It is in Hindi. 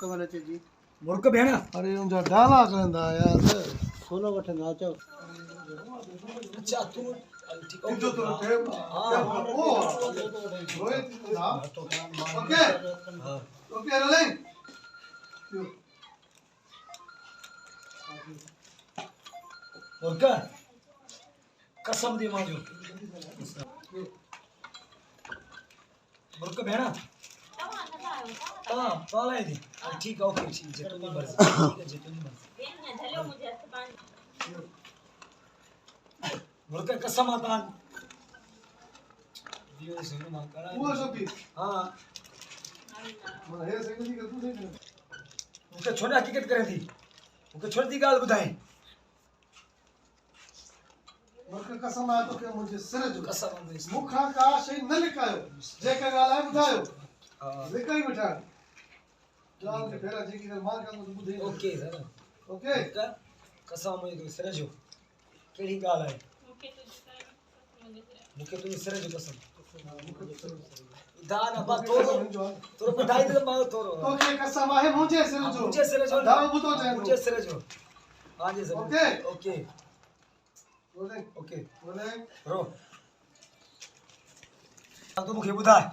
मुर्क वाले थे जी मुर्क भेण अरे उनजा डाला करंदा यार सोलो वठंदा चओ अच्छा तू ठीक जो तो हां ओ रोहित ना ओके ओके रोलिंग मुर्क कसम दी माजो मुर्क भेण हां पाले दी ठीक है ओके ठीक है तुम मर्जी ठीक है तुम मर्जी मुर्क कसम आता दियो सिंह मां करा वो शोकी हां मन हे सिंह जी तू नहीं मुके छोड़ा हकीकत करे थी मुके छोड़ दी गाल बुधाई मूंखे कसम आहे तो के मुझे सिर जो कसम मुखा का शई न लिकायो जेका ॻाल्हि ॿुधायो हां लिकाई वठा जान के फेरा जेकी ॻाल्हि मां का मुझे ॿुधाई ओके सर ओके कसम मुझे सिर जो केड़ी गाल है मुके तुझे सिर जो कसम दान अब तोरो बुधाई दे मां तोरो ओके कसम आहे मुझे सिर जो दाव बुतो जाए मुझे सिर जो हां जी sir okay okay rolling okay rolling रो अब तो मुखे बुधाई